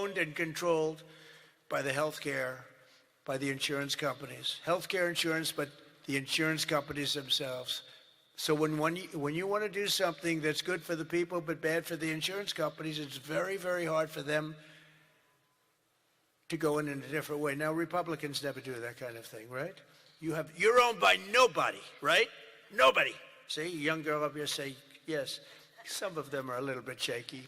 owned and controlled by the by the insurance companies. Healthcare insurance, but the insurance companies themselves. So when you want to do something that's good for the people but bad for the insurance companies, it's very, very hard for them to go in a different way. Now, Republicans never do that kind of thing, right? You're owned by nobody, right? Nobody. See, a young girl up here say, yes. Some of them are a little bit shaky,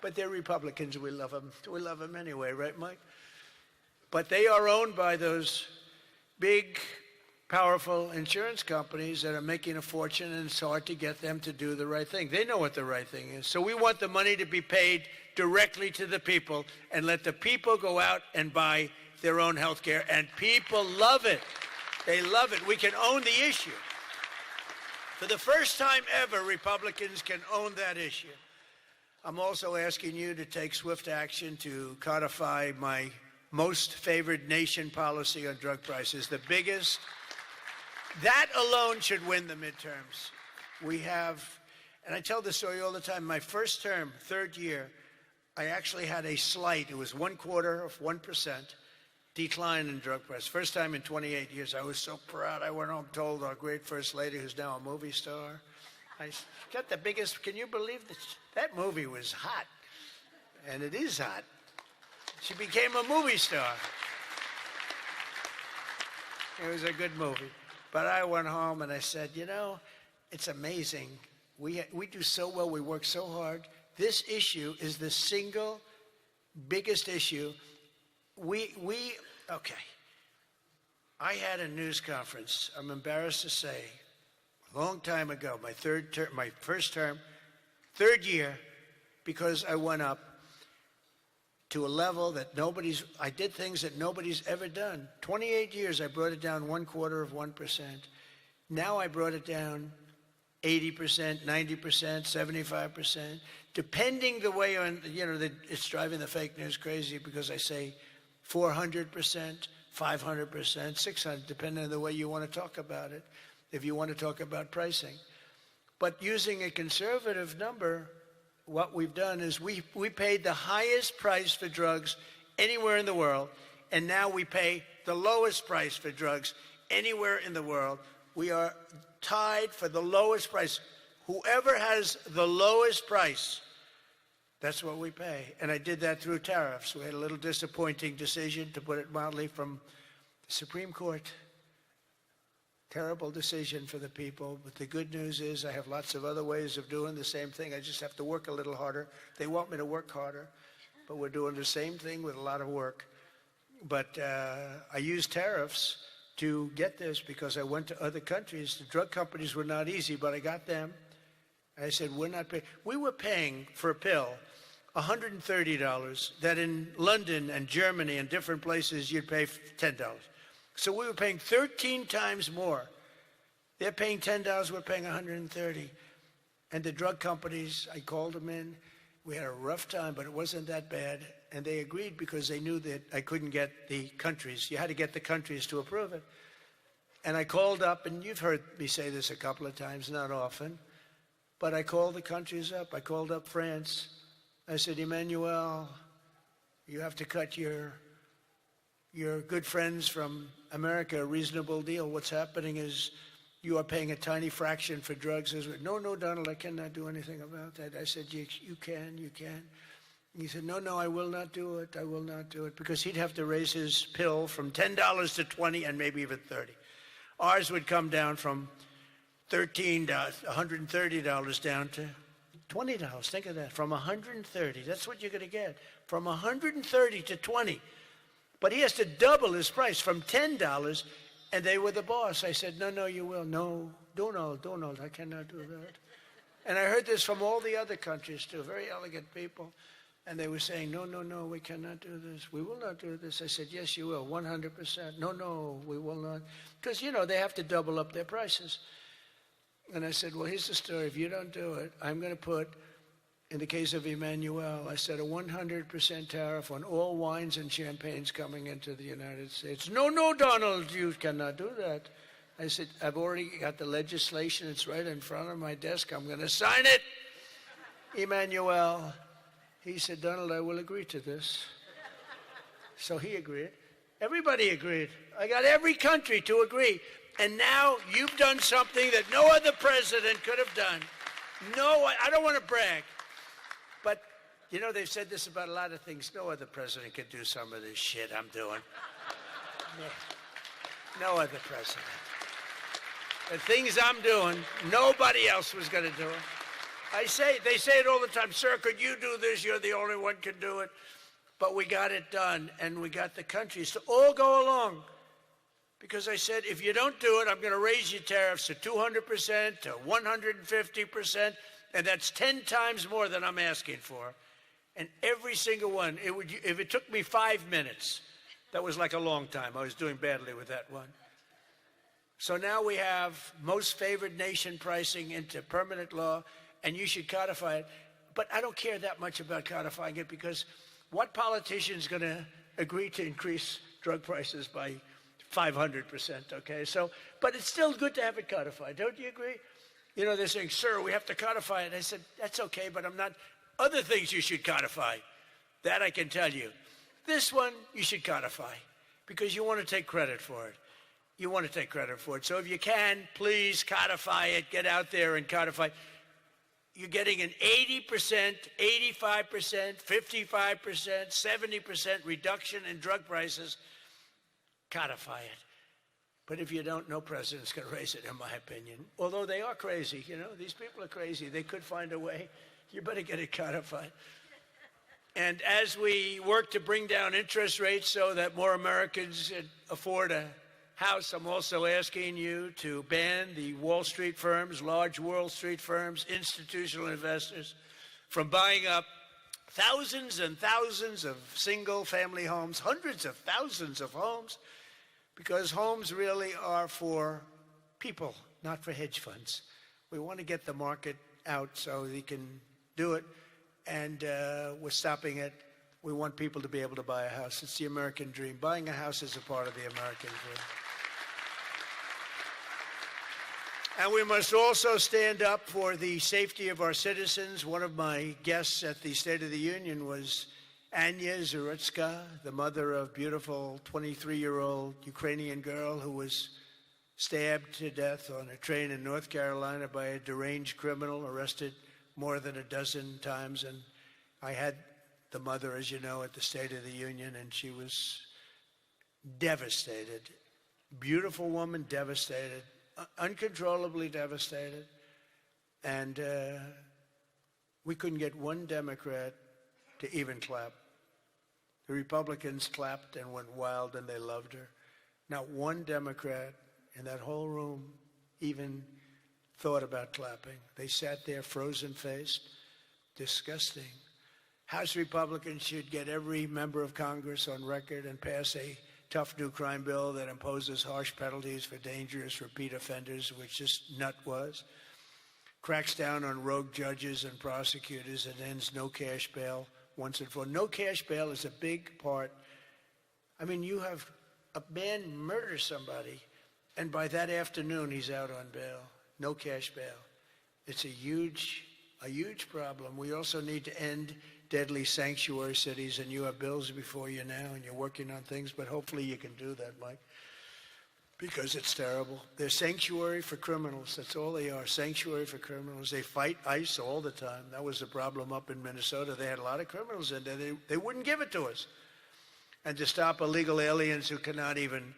but they're Republicans. We love them. We love them anyway, right, Mike? But they are owned by those big, powerful insurance companies that are making a fortune, and it's hard to get them to do the right thing. They know what the right thing is. So we want the money to be paid directly to the people and let the people go out and buy their own health care, and people love it. They love it. We can own the issue. For the first time ever, Republicans can own that issue. I'm also asking you to take swift action to codify my most favored nation policy on drug prices, the biggest. That alone should win the midterms. We have, and I tell this story all the time, my first term, third year, I actually had a slight, it was 0.25% decline in drug prices. First time in 28 years. I was so proud. I went home, told our great First Lady, who's now a movie star, I got the biggest, can you believe that? That movie was hot, and it is hot. She became a movie star. It was a good movie. But I went home and I said, you know, it's amazing. We do so well. We work so hard. This issue is the single biggest issue. Okay. I had a news conference, I'm embarrassed to say, a long time ago, my first term, third year, because I went up to a level that I did things that nobody's ever done. 28 years, I brought it down 0.25%. Now I brought it down 80%, 90%, 75%, depending the way it's driving the fake news crazy because I say 400%, 500%, 600, depending on the way you want to talk about it, if you want to talk about pricing. But using a conservative number, what we've done is we paid the highest price for drugs anywhere in the world, and now we pay the lowest price for drugs anywhere in the world. We are tied for the lowest price. Whoever has the lowest price, that's what we pay. And I did that through tariffs. We had a little disappointing decision, to put it mildly, from the Supreme Court. Terrible decision for the people, but the good news is I have lots of other ways of doing the same thing. I just have to work a little harder. They want me to work harder, but we're doing the same thing with a lot of work. But I used tariffs to get this because I went to other countries. The drug companies were not easy, but I got them. And I said, we're not paying. We were paying for a pill $130 that in London and Germany and different places you'd pay $10. So we were paying 13 times more. They're paying $10, we're paying $130. And the drug companies, I called them in. We had a rough time, but it wasn't that bad. And they agreed because they knew that I couldn't get the countries. You had to get the countries to approve it. And I called up, and you've heard me say this a couple of times, not often, but I called the countries up. I called up France. I said, Emmanuel, you have to cut your good friends from America a reasonable deal. What's happening is you are paying a tiny fraction for drugs. No, Donald, I cannot do anything about that. I said, you can. He said, no, I will not do it. I will not do it. Because he'd have to raise his pill from $10 to $20 and maybe even $30. Ours would come down from $13, $130 down to $20. Think of that. From $130. That's what you're going to get. From $130 to $20. But he has to double his price from $10, and they were the boss. I said, no, you will. No, Donald, I cannot do that. And I heard this from all the other countries, too, very elegant people. And they were saying, no, we cannot do this. We will not do this. I said, yes, you will, 100%. No, we will not. Because, they have to double up their prices. And I said, well, here's the story. If you don't do it, I'm going to put, in the case of Emmanuel, I said a 100% tariff on all wines and champagnes coming into the United States. No, Donald, you cannot do that. I said, I've already got the legislation. It's right in front of my desk. I'm going to sign it. Emmanuel, He said, Donald, I will agree to this. So he agreed. Everybody agreed. I got every country to agree. And now you've done something that no other president could have done. No, I don't want to brag. But, you know, they've said this about a lot of things. No other president could do some of this shit I'm doing. No other president. The things I'm doing, nobody else was going to do it. They say it all the time, sir, could you do this? You're the only one can do it. But we got it done, and we got the countries to all go along. Because I said, if you don't do it, I'm going to raise your tariffs to 200%, to 150%, and that's 10 times more than I'm asking for. And every single one, if it took me 5 minutes, that was like a long time. I was doing badly with that one. So now we have most favored nation pricing into permanent law, and you should codify it. But I don't care that much about codifying it, because what politician is going to agree to increase drug prices by 500%, okay? So, but it's still good to have it codified. Don't you agree? You know, they're saying, sir, we have to codify it. I said, that's okay, but I'm not. Other things you should codify. That I can tell you. This one, you should codify, because you want to take credit for it. You want to take credit for it. So if you can, please codify it. Get out there and codify. You're getting an 80%, 85%, 55%, 70% reduction in drug prices. Codify it. But if you don't, no president's going to raise it, in my opinion. Although they are crazy, you know, these people are crazy. They could find a way. You better get it codified. And as we work to bring down interest rates so that more Americans afford a house, I'm also asking you to ban the Wall Street firms, large Wall Street firms, institutional investors, from buying up thousands and thousands of single-family homes, hundreds of thousands of homes, because homes really are for people, not for hedge funds. We want to get the market out so they can do it, and we're stopping it. We want people to be able to buy a house. It's the American dream. Buying a house is a part of the American dream. And we must also stand up for the safety of our citizens. One of my guests at the State of the Union was Anya Zarutska, the mother of beautiful 23-year-old Ukrainian girl who was stabbed to death on a train in North Carolina by a deranged criminal, arrested more than a dozen times. And I had the mother, as you know, at the State of the Union, and she was devastated. Beautiful woman, devastated. Uncontrollably devastated. And we couldn't get one Democrat to even clap. The Republicans clapped and went wild, and they loved her. Not one Democrat in that whole room even thought about clapping. They sat there frozen-faced. Disgusting. House Republicans should get every member of Congress on record and pass a tough new crime bill that imposes harsh penalties for dangerous repeat offenders, which this nut was, cracks down on rogue judges and prosecutors, and ends no cash bail once and for all. No cash bail is a big part. I mean, you have a man murder somebody, and by that afternoon, he's out on bail. No cash bail. It's a huge problem. We also need to end deadly sanctuary cities, and you have bills before you now, and you're working on things, but hopefully you can do that, Mike, because it's terrible. They're sanctuary for criminals. That's all they are, sanctuary for criminals. They fight ICE all the time. That was the problem up in Minnesota. They had a lot of criminals in there. They wouldn't give it to us. And to stop illegal aliens who cannot even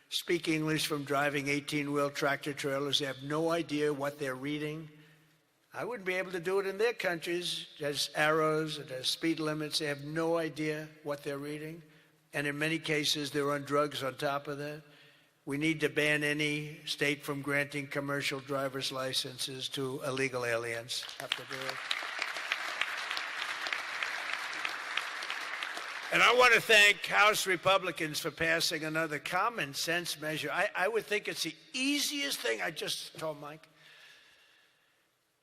speak English from driving 18-wheel tractor trailers, they have no idea what they're reading. I wouldn't be able to do it in their countries. There's arrows, there's speed limits. They have no idea what they're reading. And in many cases, they're on drugs on top of that. We need to ban any state from granting commercial driver's licenses to illegal aliens. Have to do it. And I want to thank House Republicans for passing another common sense measure. I would think it's the easiest thing. I just told Mike.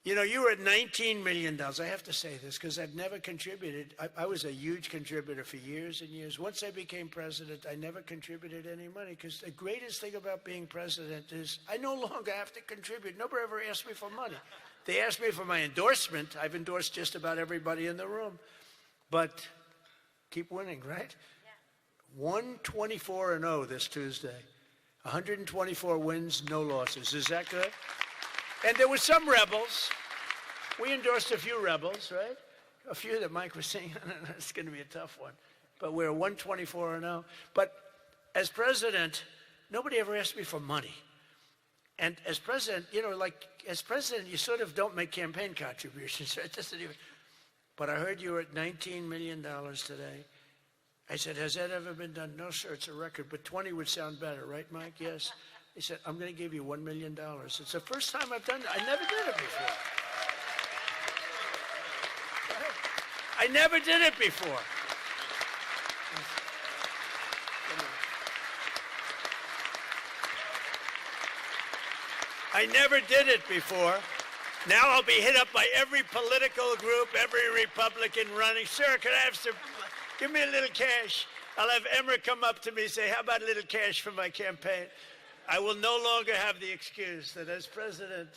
You know, you were at $19 million. I have to say this because I've never contributed. I was a huge contributor for years and years. Once I became president, I never contributed any money because the greatest thing about being president is I no longer have to contribute. Nobody ever asked me for money. They asked me for my endorsement. I've endorsed just about everybody in the room. but keep winning, right? Yeah. 124-0 this Tuesday. 124 wins, no losses. Is that good? And there were some rebels. We endorsed a few rebels, right? A few that Mike was saying, it's going to be a tough one. But we're 124-0. But as president, nobody ever asked me for money. And as president, as president, you sort of don't make campaign contributions. Right? But I heard you were at $19 million today. I said, has that ever been done? No, sir, it's a record, but 20 would sound better, right, Mike? Yes. He said, I'm going to give you $1 million. It's the first time I've done that. I never did it before. I never did it before. I never did it before. Now I'll be hit up by every political group, every Republican running. Sir, can I have some, give me a little cash. I'll have Emmer come up to me and say, how about a little cash for my campaign? I will no longer have the excuse that as president,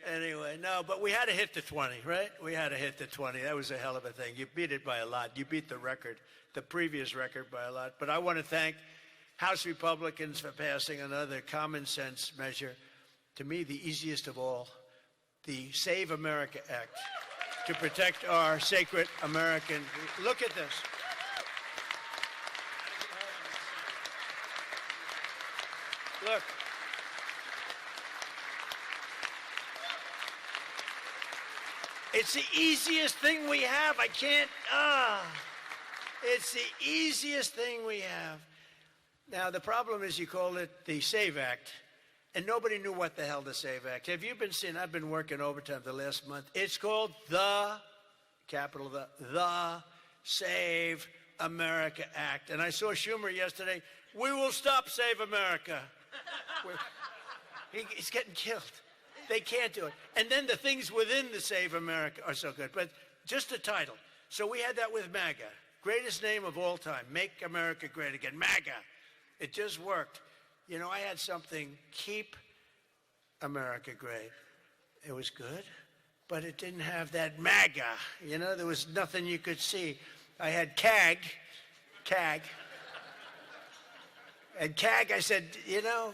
anyway, no, but we had to hit the 20, right? We had to hit the 20. That was a hell of a thing. You beat it by a lot. You beat the record, the previous record by a lot. But I want to thank House Republicans for passing another common sense measure. To me, the easiest of all, the Save America Act to protect our sacred American. Look at this. Look. It's the easiest thing we have. I can't, it's the easiest thing we have. Now, the problem is you call it the SAVE Act, and nobody knew what the hell the SAVE Act. Have you been seeing, I've been working overtime the last month. It's called the, capital the Save America Act. And I saw Schumer yesterday, we will stop Save America. He's getting killed. They can't do it. And then the things within the Save America are so good. But just the title. So we had that with MAGA. Greatest name of all time. Make America Great Again. MAGA. It just worked. You know, I had something, Keep America Great. It was good, but it didn't have that MAGA. You know, there was nothing you could see. I had CAG. And CAG, I said, you know,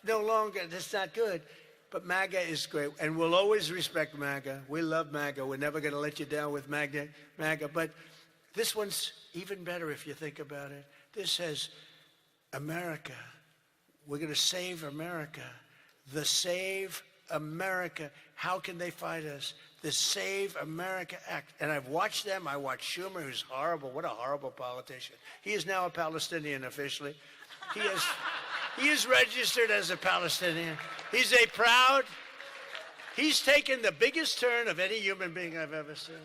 no longer, that's not good. But MAGA is great, and we'll always respect MAGA. We love MAGA. We're never going to let you down with MAGA. But this one's even better if you think about it. This says, America. We're going to save America. The Save America. How can they fight us? The Save America Act. And I've watched them. I watched Schumer, who's horrible. What a horrible politician. He is now a Palestinian officially. He is registered as a Palestinian. He's taken the biggest turn of any human being I've ever seen.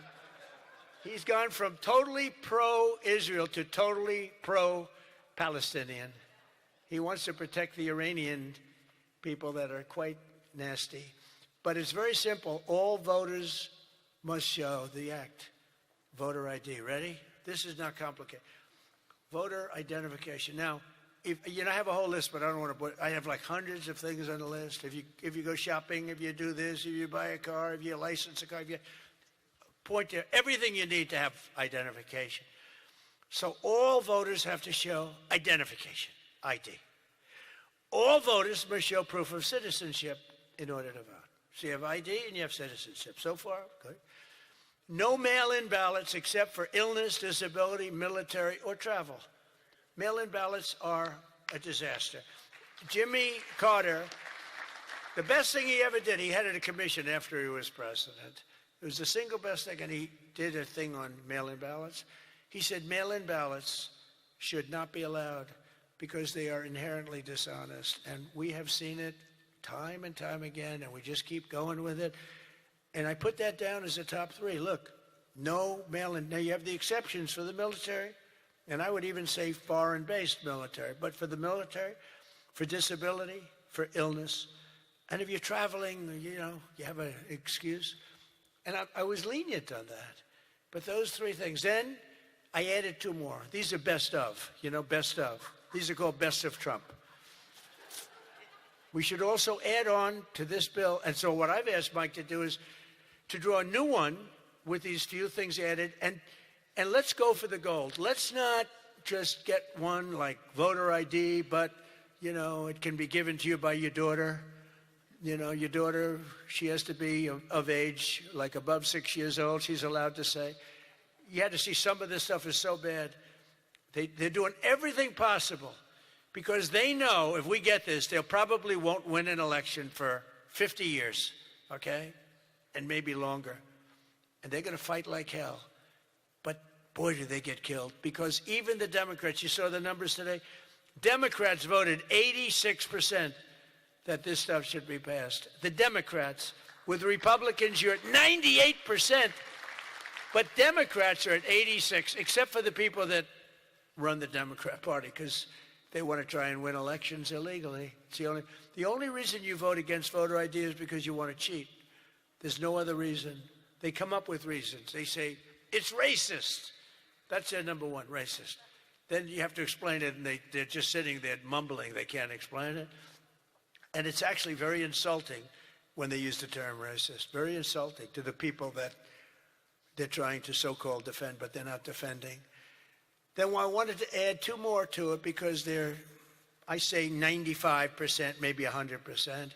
He's gone from totally pro-Israel to totally pro-Palestinian. He wants to protect the Iranian people that are quite nasty. But it's very simple. All voters must show the act. Voter ID. Ready? This is not complicated. Voter identification. Now, I have a whole list, but I don't want to put, I have like hundreds of things on the list. If you go shopping, if you do this, if you buy a car, if you license a car, if you point to everything you need to have identification. So all voters have to show identification, ID. All voters must show proof of citizenship in order to vote. So you have ID and you have citizenship. So far, good. No mail-in ballots except for illness, disability, military, or travel. Mail-in ballots are a disaster. Jimmy Carter, the best thing he ever did, he headed a commission after he was president. It was the single best thing, and he did a thing on mail-in ballots. He said mail-in ballots should not be allowed because they are inherently dishonest. And we have seen it time and time again, and we just keep going with it. And I put that down as a top three. Look, no mail-in. Now, you have the exceptions for the military, and I would even say foreign-based military. But for the military, for disability, for illness, and if you're traveling, you have an excuse. And I was lenient on that. But those three things. Then I added two more. These are best of, best of. These are called best of Trump. We should also add on to this bill. And so what I've asked Mike to do is to draw a new one with these few things added. And And let's go for the gold. Let's not just get one like voter ID, but, you know, it can be given to you by your daughter. You know, your daughter, she has to be of age, like above 6 years old, she's allowed to say. You had to see some of this stuff is so bad. They're doing everything possible because they know if we get this, they probably won't win an election for 50 years, okay? And maybe longer. And they're going to fight like hell. But boy, do they get killed. Because even the Democrats, you saw the numbers today, Democrats voted 86% that this stuff should be passed. The Democrats. With Republicans, you're at 98%. But Democrats are at 86, except for the people that run the Democrat Party, because they want to try and win elections illegally. It's the only reason you vote against voter ID is because you want to cheat. There's no other reason. They come up with reasons. They say, it's racist. That's their number one, racist. Then you have to explain it, and they're just sitting there mumbling. They can't explain it. And it's actually very insulting when they use the term racist. Very insulting to the people that they're trying to so-called defend, but they're not defending. Then I wanted to add two more to it because they're, I say 95%, maybe 100%.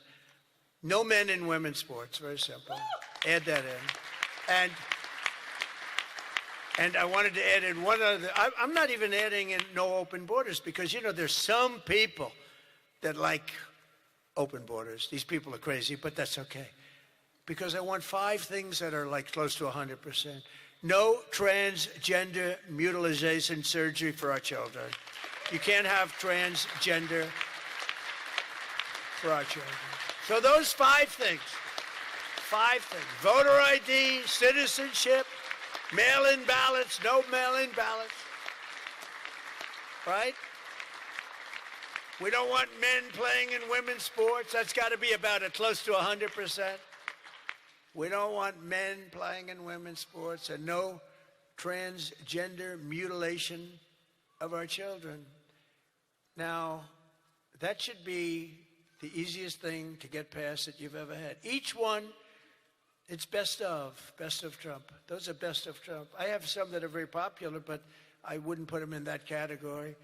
No men in women's sports, very simple. Add that in. And I wanted to add in one other, I'm not even adding in no open borders because, you know, there's some people that like open borders. These people are crazy, but that's okay. Because I want 5 things that are like close to 100%. No transgender mutilation surgery for our children. You can't have transgender for our children. So those 5 things. 5 things. Voter ID, citizenship, mail-in ballots, no mail-in ballots. Right? We don't want men playing in women's sports. That's got to be about close to 100%. We don't want men playing in women's sports and no transgender mutilation of our children. Now, that should be the easiest thing to get past that you've ever had. Each one, it's best of Trump. Those are best of Trump. I have some that are very popular, but I wouldn't put them in that category.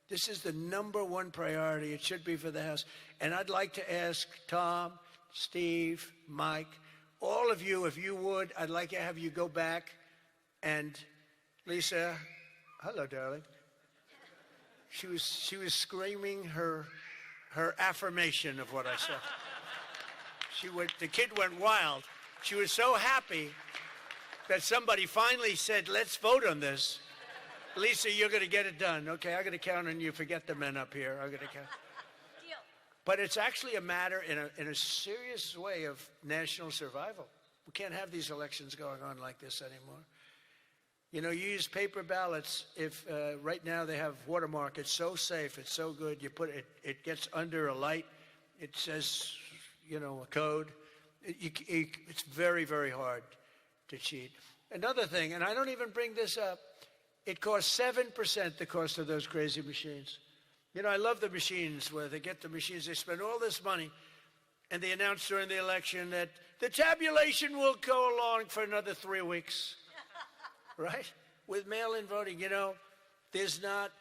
This is the number one priority. It should be for the House. And I'd like to ask Tom, Steve, Mike, all of you, if you would, I'd like to have you go back and Lisa, hello, darling. She was screaming her affirmation of what I said. The kid went wild. She was so happy that somebody finally said, let's vote on this. Lisa, you're going to get it done. Okay, I'm going to count on you. Forget the men up here. I'm going to count. Deal. But it's actually a matter in a serious way of national survival. We can't have these elections going on like this anymore. You know, you use paper ballots. If right now they have watermark, it's so safe, it's so good. You put it, it gets under a light. It says, you know, a code. It's very, very hard to cheat. Another thing, and I don't even bring this up, it costs 7% the cost of those crazy machines. You know, I love the machines where they get the machines, they spend all this money, and they announce during the election that the tabulation will go along for another 3 weeks. Right? With mail-in voting, you know, there's not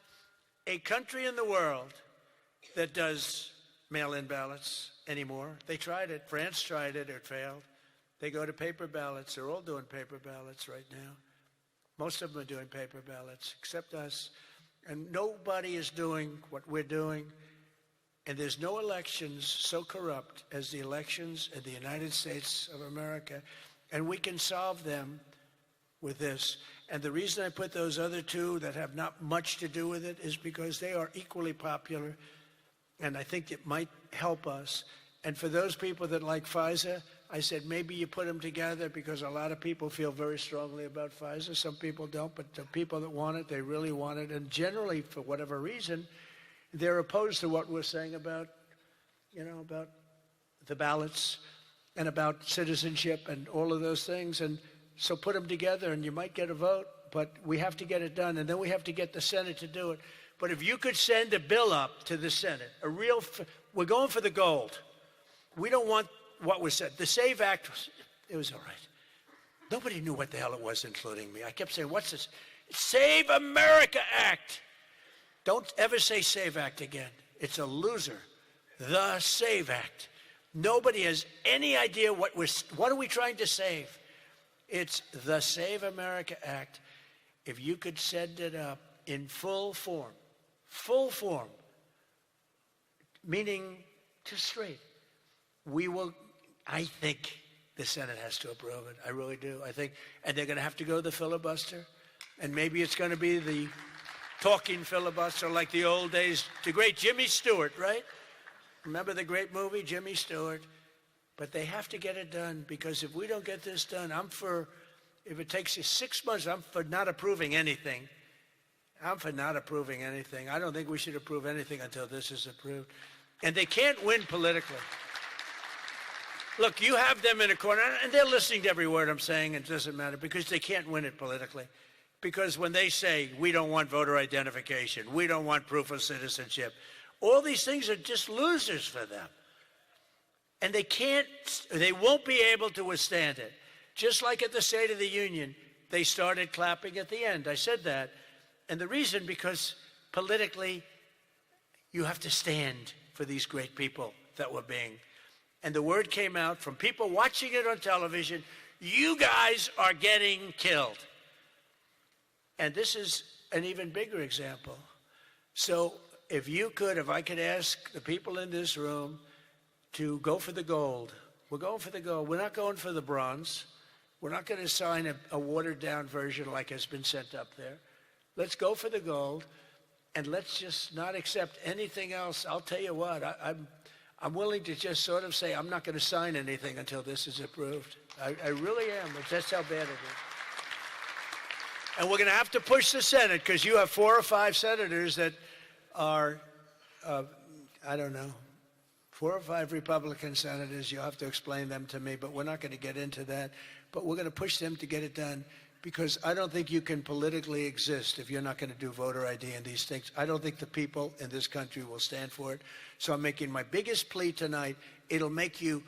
a country in the world that does mail-in ballots anymore. They tried it. France tried it. It failed. They go to paper ballots. They're all doing paper ballots right now. Most of them are doing paper ballots, except us. And nobody is doing what we're doing. And there's no elections so corrupt as the elections in the United States of America. And we can solve them with this. And the reason I put those other two that have not much to do with it is because they are equally popular. And I think it might help us. And for those people that like Pfizer, I said maybe you put them together because a lot of people feel very strongly about Pfizer. Some people don't, but the people that want it, they really want it. And generally, for whatever reason, they're opposed to what we're saying about, you know, about the ballots and about citizenship and all of those things. And so put them together and you might get a vote, but we have to get it done. And then we have to get the Senate to do it. But if you could send a bill up to the Senate, we're going for the gold. We don't want what was said. The SAVE Act, it was all right. Nobody knew what the hell it was, including me. I kept saying, what's this? Save America Act. Don't ever say Save Act again. It's a loser. The Save Act. Nobody has any idea what are we trying to save. It's the Save America Act. If you could send it up in full form, meaning to straight, we will, I think the Senate has to approve it. I really do. I think, and they're going to have to go the filibuster, and maybe it's going to be the talking filibuster like the old days, the great Jimmy Stewart, right? Remember the great movie, Jimmy Stewart? But they have to get it done, because if we don't get this done, if it takes you 6 months, I'm for not approving anything. I'm for not approving anything. I don't think we should approve anything until this is approved. And they can't win politically. Look, you have them in a corner, and they're listening to every word I'm saying, and it doesn't matter, because they can't win it politically. Because when they say, we don't want voter identification, we don't want proof of citizenship, all these things are just losers for them. And they won't be able to withstand it. Just like at the State of the Union, they started clapping at the end. I said that. And the reason, because politically, you have to stand for these great people that were being. And the word came out from people watching it on television, you guys are getting killed. And this is an even bigger example. So if I could ask the people in this room to go for the gold. We're going for the gold. We're not going for the bronze. We're not going to sign a watered-down version like has been sent up there. Let's go for the gold, and let's just not accept anything else. I'll tell you what, I'm willing to just sort of say I'm not going to sign anything until this is approved. I really am. That's how bad it is. And we're going to have to push the Senate, because you have 4 or 5 senators that are, I don't know, 4 or 5 Republican senators. You'll have to explain them to me, but we're not going to get into that. But we're going to push them to get it done, because I don't think you can politically exist if you're not going to do voter ID and these things. I don't think the people in this country will stand for it. So I'm making my biggest plea tonight. It'll make you,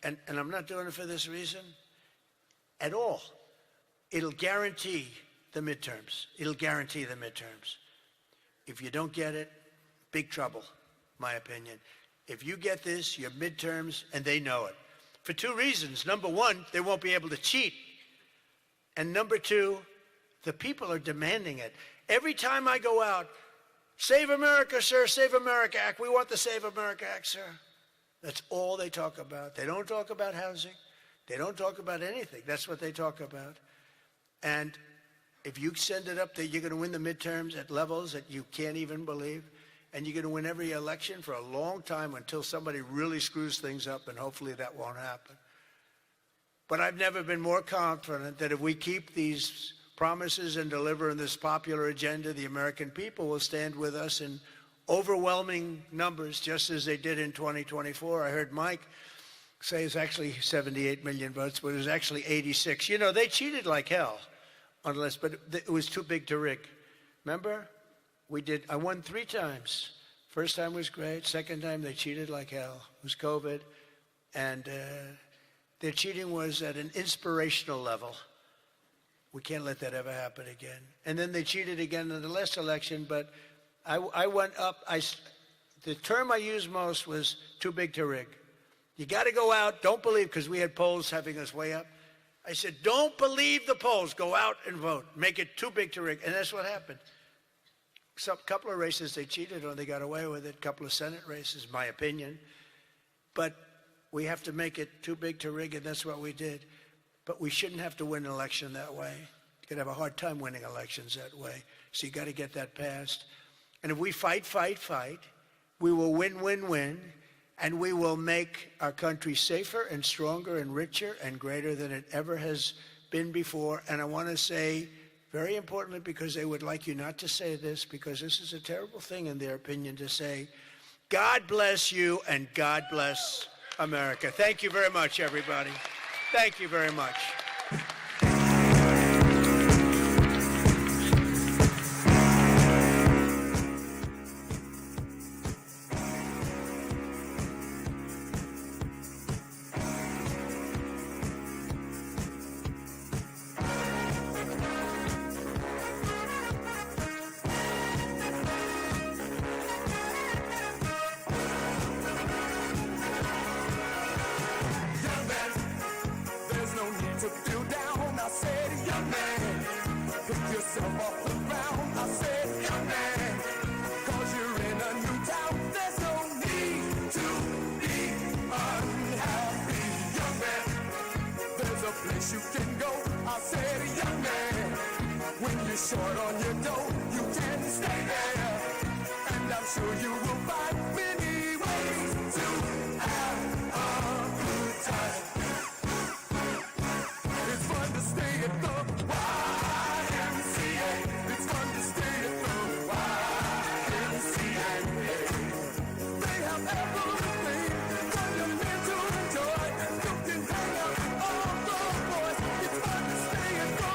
and I'm not doing it for this reason at all. It'll guarantee the midterms. It'll guarantee the midterms. If you don't get it, big trouble, my opinion. If you get this, your midterms, and they know it. For 2 reasons. Number one, they won't be able to cheat. And number 2, the people are demanding it. Every time I go out, Save America, sir, Save America Act. We want the Save America Act, sir. That's all they talk about. They don't talk about housing. They don't talk about anything. That's what they talk about. And if you send it up there, you're going to win the midterms at levels that you can't even believe. And you're going to win every election for a long time until somebody really screws things up, and hopefully that won't happen. But I've never been more confident that if we keep these promises and deliver on this popular agenda, the American people will stand with us in overwhelming numbers, just as they did in 2024. I heard Mike say it's actually 78 million votes, but it was actually 86. You know, they cheated like hell, but it was too big to rig. Remember? I won 3 times. First time was great. Second time, they cheated like hell. It was COVID. And their cheating was at an inspirational level. We can't let that ever happen again. And then they cheated again in the last election, but I went up. The term I used most was too big to rig. You got to go out. Don't believe, because we had polls having us way up. I said, don't believe the polls. Go out and vote. Make it too big to rig. And that's what happened. A couple of races they cheated on, they got away with it. A couple of Senate races, my opinion. But we have to make it too big to rig, and that's what we did. But we shouldn't have to win an election that way. You're going to have a hard time winning elections that way. So you got to get that passed. And if we fight, we will win, and we will make our country safer and stronger and richer and greater than it ever has been before. And I want to say, very importantly, because they would like you not to say this, because this is a terrible thing in their opinion to say, God bless you and God bless America. Thank you very much, everybody. Thank you very much. sure you will find many ways to have a good time. It's fun to stay at the YMCA. It's fun to stay at the YMCA. They have everything from your men to enjoy. You can hang out with all the boys. It's fun to stay at the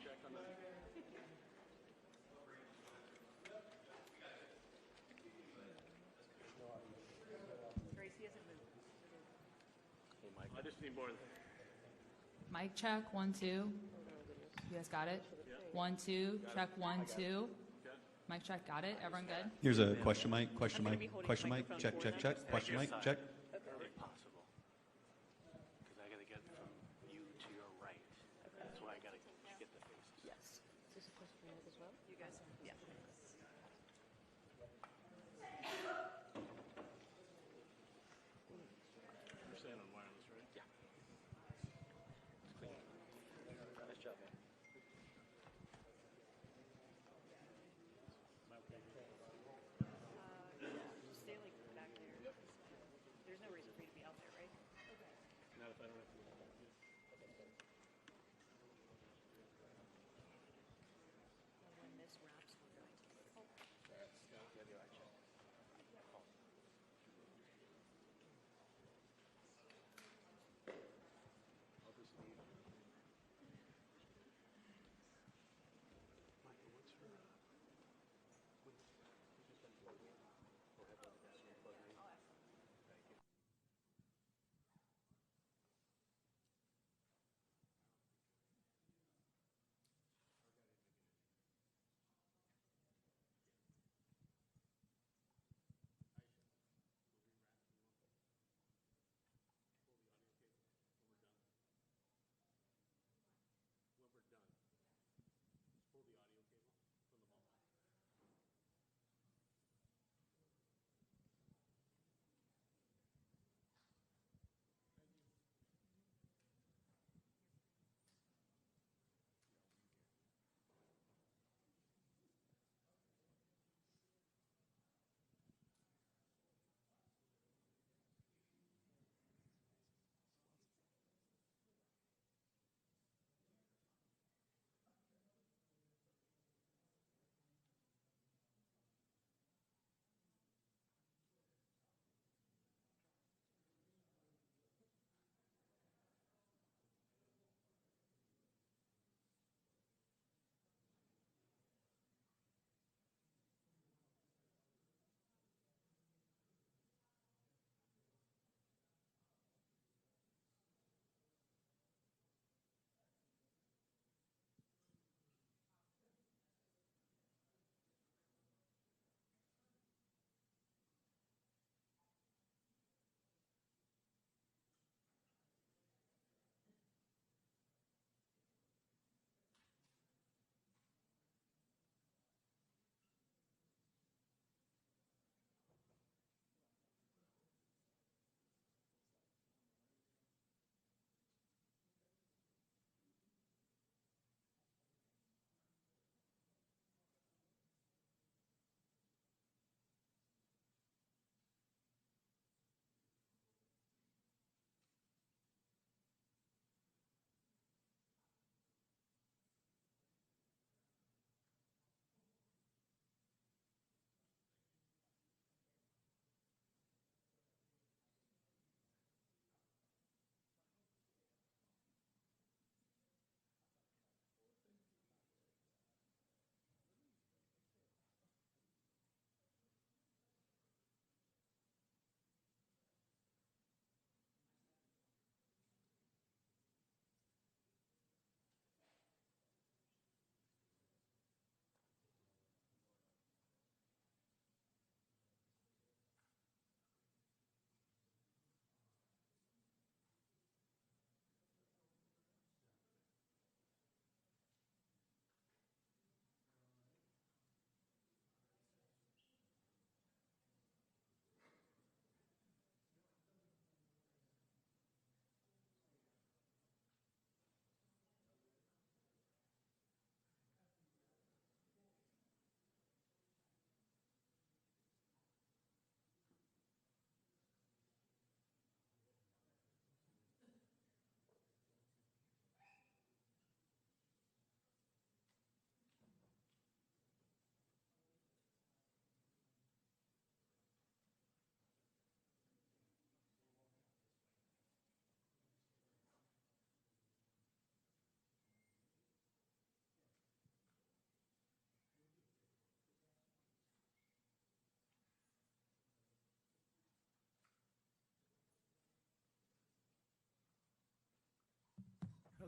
check on the. Gracie hasn't moved. Hey, Mike. I just need more. Mic check, 1, 2. You guys got it? 1, 2. Check 1, 2. Mic check, got it? Everyone good? Here's a question mic, question I'm gonna be mic, holding question the mic, microphone check, for check, them. check, question mic, check. If possible. Because I got to get from you to your right. That's why I got to get the faces. Yes. Is this supposed to be as well? You guys? Yeah. You're saying on wireless, right? Yeah. Nice job, man. Just stay like back there. There's no reason for you to be out there, right? Not if I don't have to. And when this wraps, we're going to. Oh, I'll just need. Michael, what's her? We'll have the desk and plug in. Thank you.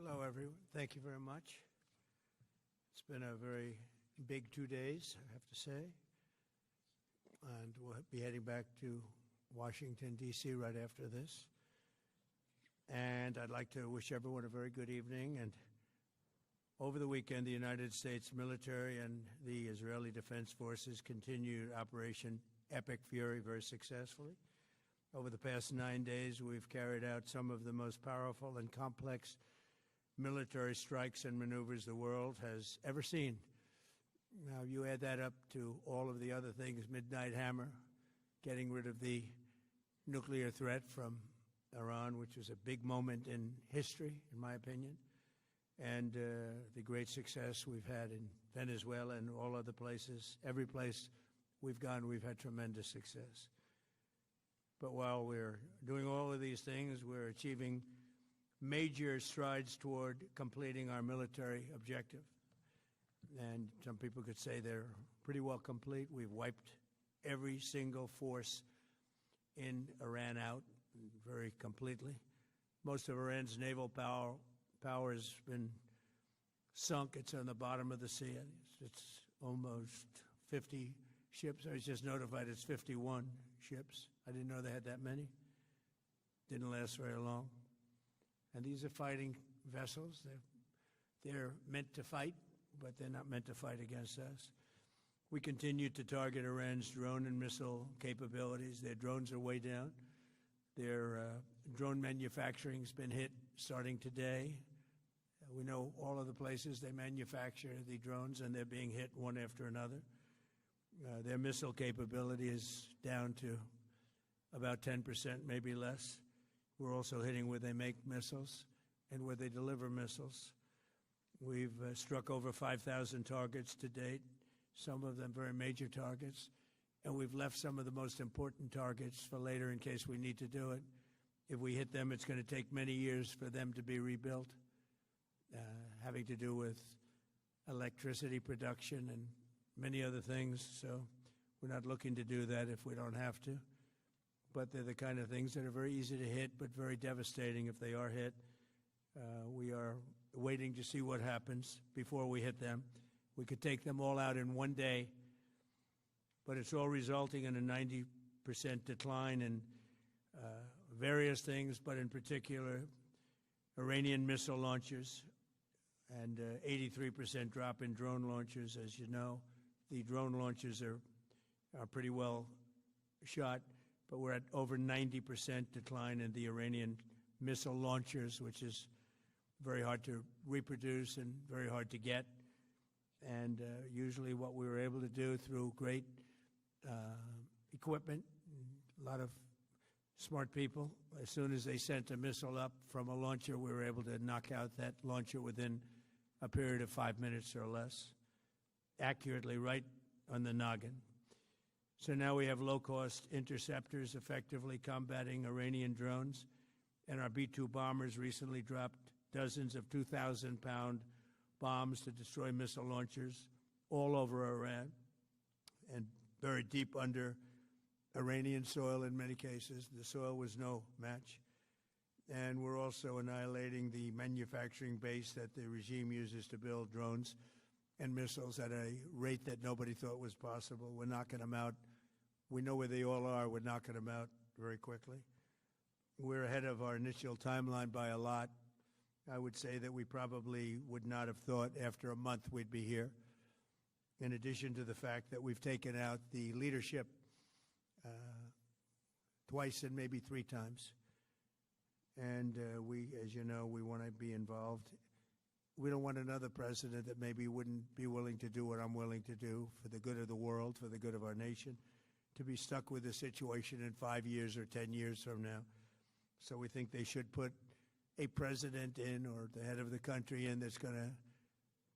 Hello, everyone. Thank you very much. It's been a very big 2 days, I have to say. And we'll be heading back to Washington, D.C. right after this. And I'd like to wish everyone a very good evening. And over the weekend, the United States military and the Israeli Defense Forces continued Operation Epic Fury very successfully. Over the past 9 days, we've carried out some of the most powerful and complex military strikes and maneuvers the world has ever seen. Now, you add that up to all of the other things, Midnight Hammer, getting rid of the nuclear threat from Iran, which was a big moment in history, in my opinion, and the great success we've had in Venezuela and all other places. Every place we've gone, we've had tremendous success. But while we're doing all of these things, we're achieving major strides toward completing our military objective. And some people could say they're pretty well complete. We've wiped every single force in Iran out very completely. Most of Iran's naval power has been sunk. It's on the bottom of the sea. It's almost 50 ships. I was just notified it's 51 ships. I didn't know they had that many. Didn't last very long. And these are fighting vessels. They're meant to fight, but they're not meant to fight against us. We continue to target Iran's drone and missile capabilities. Their drones are way down. Their drone manufacturing has been hit starting today. We know all of the places they manufacture the drones, and they're being hit one after another. Their missile capability is down to about 10%, maybe less. We're also hitting where they make missiles and where they deliver missiles. We've struck over 5,000 targets to date, some of them very major targets, and we've left some of the most important targets for later in case we need to do it. If we hit them, it's going to take many years for them to be rebuilt, having to do with electricity production and many other things. So we're not looking to do that if we don't have to. But they're the kind of things that are very easy to hit, but very devastating if they are hit. We are waiting to see what happens before we hit them. We could take them all out in one day, but it's all resulting in a 90% decline in various things, but in particular, Iranian missile launchers and 83% drop in drone launchers. As you know, the drone launchers are pretty well shot, but we're at over 90% decline in the Iranian missile launchers, which is very hard to reproduce and very hard to get. And usually what we were able to do through great equipment, a lot of smart people, as soon as they sent a missile up from a launcher, we were able to knock out that launcher within a period of 5 minutes or less, accurately right on the noggin. So now we have low-cost interceptors effectively combating Iranian drones, and our B-2 bombers recently dropped dozens of 2,000-pound bombs to destroy missile launchers all over Iran and buried deep under Iranian soil in many cases. The soil was no match. And we're also annihilating the manufacturing base that the regime uses to build drones and missiles at a rate that nobody thought was possible. We're knocking them out. We know where they all are. We're knocking them out very quickly. We're ahead of our initial timeline by a lot. I would say that we probably would not have thought after a month we'd be here, in addition to the fact that we've taken out the leadership twice and maybe 3 times. And we, as you know, we want to be involved. We don't want another president that maybe wouldn't be willing to do what I'm willing to do for the good of the world, for the good of our nation, to be stuck with the situation in 5 years or 10 years from now. So we think they should put a president in, or the head of the country in, that's going to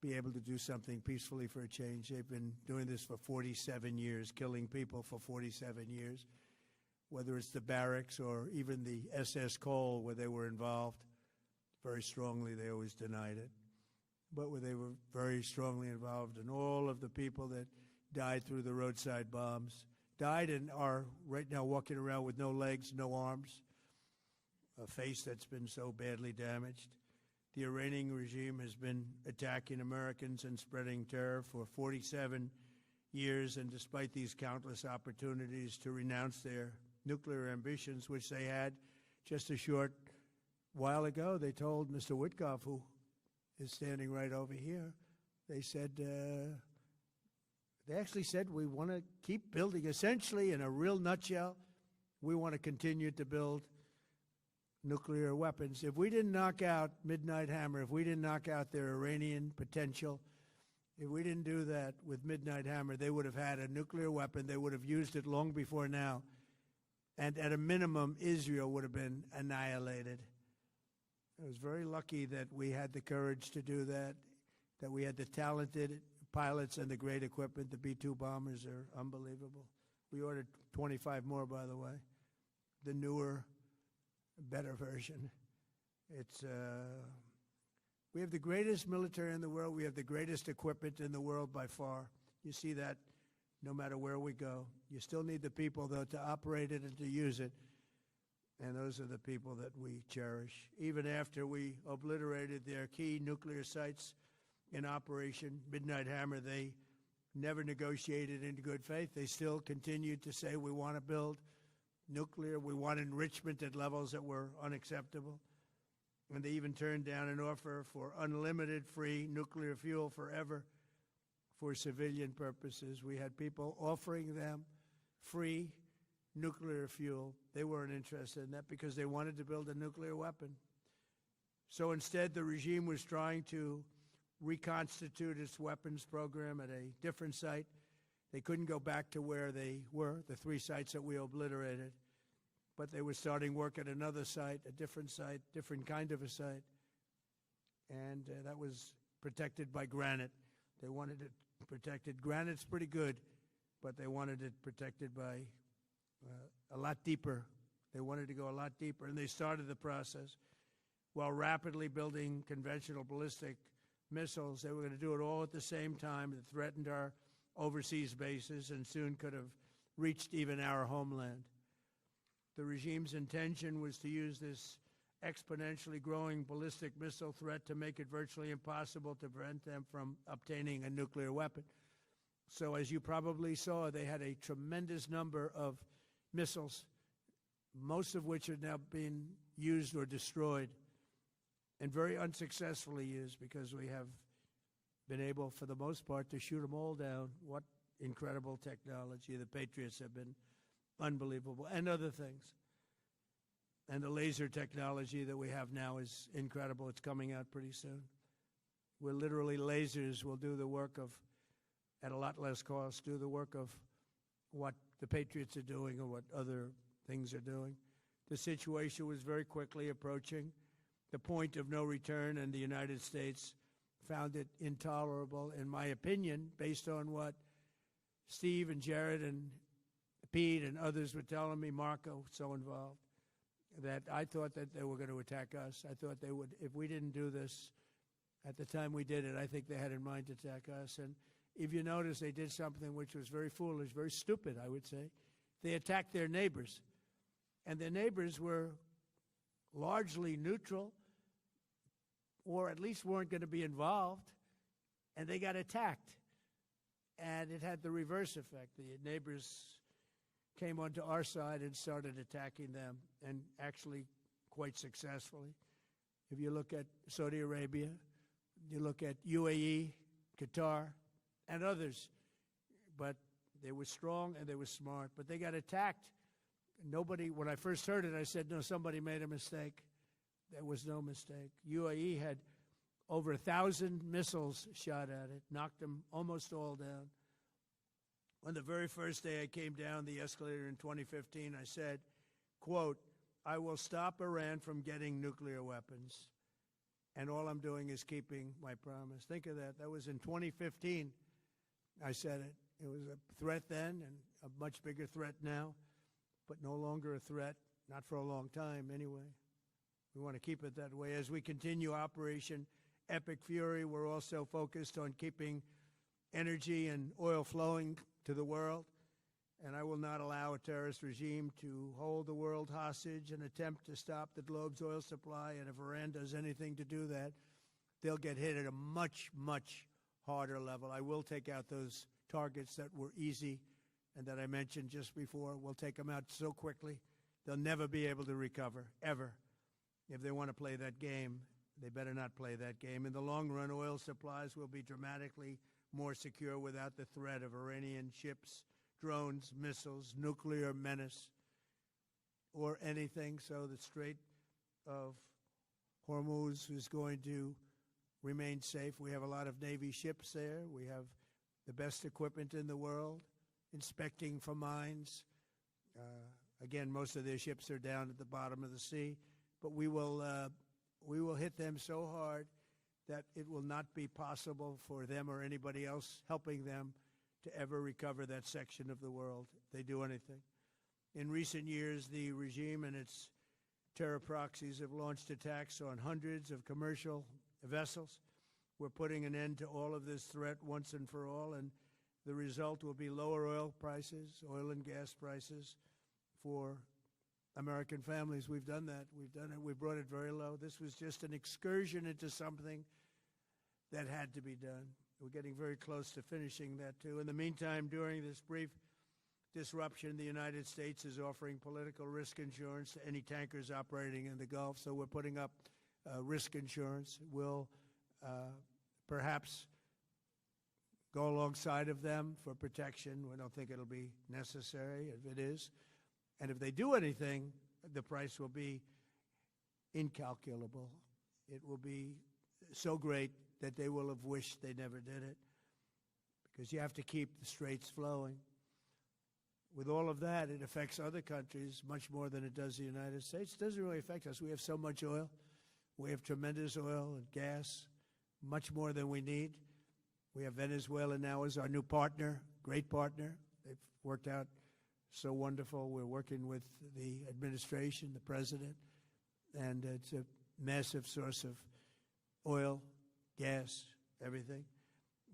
be able to do something peacefully for a change. They've been doing this for 47 years, killing people for 47 years, whether it's the barracks or even the SS Cole where they were involved. Very strongly, they always denied it. But where they were very strongly involved, and all of the people that died through the roadside bombs died and are right now walking around with no legs, no arms, a face that's been so badly damaged. The Iranian regime has been attacking Americans and spreading terror for 47 years, and despite these countless opportunities to renounce their nuclear ambitions, which they had just a short while ago, they told Mr. Witkoff, who is standing right over here, they said, they actually said, we want to keep building. Essentially, in a real nutshell, we want to continue to build nuclear weapons. If we didn't knock out Midnight Hammer, if we didn't knock out their Iranian potential, if we didn't do that with Midnight Hammer, they would have had a nuclear weapon. They would have used it long before now. And at a minimum, Israel would have been annihilated. I was very lucky that we had the courage to do that, that we had the talented pilots and the great equipment. The B-2 bombers are unbelievable. We ordered 25 more, by the way. The newer, better version. We have the greatest military in the world. We have the greatest equipment in the world by far. You see that no matter where we go. You still need the people, though, to operate it and to use it. And those are the people that we cherish. Even after we obliterated their key nuclear sites in Operation Midnight Hammer, they never negotiated in good faith. They still continued to say, we want to build nuclear. We want enrichment at levels that were unacceptable. And they even turned down an offer for unlimited free nuclear fuel forever for civilian purposes. We had people offering them free nuclear fuel. They weren't interested in that because they wanted to build a nuclear weapon. So instead, the regime was trying to reconstitute its weapons program at a different site. They couldn't go back to where they were, the 3 sites that we obliterated, but they were starting work at another site, a different site, different kind of a site, and that was protected by granite. They wanted it protected. Granite's pretty good, but they wanted it protected by a lot deeper. They wanted to go a lot deeper, and they started the process while rapidly building conventional ballistic missiles. They were going to do it all at the same time. It threatened our overseas bases and soon could have reached even our homeland. The regime's intention was to use this exponentially growing ballistic missile threat to make it virtually impossible to prevent them from obtaining a nuclear weapon. So as you probably saw, they had a tremendous number of missiles, most of which are now being used or destroyed, and very unsuccessfully used because we have been able, for the most part, to shoot them all down. What incredible technology. The Patriots have been unbelievable, and other things. And the laser technology that we have now is incredible. It's coming out pretty soon. Where literally lasers will do the work of, at a lot less cost, do the work of what the Patriots are doing or what other things are doing. The situation was very quickly approaching the point of no return, and the United States found it intolerable, in my opinion, based on what Steve and Jared and Pete and others were telling me, Marco, so involved, that I thought that they were going to attack us. I thought they would, if we didn't do this at the time we did it, I think they had in mind to attack us. And if you notice, they did something which was very foolish, very stupid, I would say. They attacked their neighbors. And their neighbors were largely neutral, or at least weren't going to be involved, and they got attacked. And it had the reverse effect. The neighbors came onto our side and started attacking them, and actually quite successfully. If you look at Saudi Arabia, you look at UAE, Qatar, and others, but they were strong and they were smart, but they got attacked. Nobody, when I first heard it, I said, no, somebody made a mistake. There was no mistake. UAE had over 1,000 missiles shot at it, knocked them almost all down. On the very first day I came down the escalator in 2015, I said, quote, I will stop Iran from getting nuclear weapons, and all I'm doing is keeping my promise. Think of that. That was in 2015. I said it. It was a threat then and a much bigger threat now, but no longer a threat, not for a long time anyway. We want to keep it that way. As we continue Operation Epic Fury, we're also focused on keeping energy and oil flowing to the world. and I will not allow a terrorist regime to hold the world hostage and attempt to stop the globe's oil supply. And if Iran does anything to do that, they'll get hit at a much, much harder level. I will take out those targets that were easy and that I mentioned just before. We'll take them out so quickly, they'll never be able to recover, ever. If they want to play that game, they better not play that game. In the long run, oil supplies will be dramatically more secure without the threat of Iranian ships, drones, missiles, nuclear menace, or anything. So the Strait of Hormuz is going to remain safe. We have a lot of Navy ships there. We have the best equipment in the world, inspecting for mines. Again, most of their ships are down at the bottom of the sea, but we will hit them so hard that it will not be possible for them or anybody else helping them to ever recover that section of the world if they do anything. In recent years, the regime and its terror proxies have launched attacks on hundreds of commercial vessels. We're putting an end to all of this threat once and for all, and the result will be lower oil prices, oil and gas prices for American families. We've done that. We've done it. We brought it very low. This was just an excursion into something that had to be done. We're getting very close to finishing that, too. In the meantime, during this brief disruption, the United States is offering political risk insurance to any tankers operating in the Gulf. So we're putting up risk insurance. We'll perhaps go alongside of them for protection. We don't think it'll be necessary if it is. And if they do anything, the price will be incalculable. It will be so great that they will have wished they never did it, because you have to keep the straits flowing. With all of that, it affects other countries much more than it does the United States. It doesn't really affect us. We have so much oil. We have tremendous oil and gas, much more than we need. We have Venezuela now as our new partner, great partner. They've worked out so wonderful. We're working with the administration, the president, and it's a massive source of oil, gas, everything.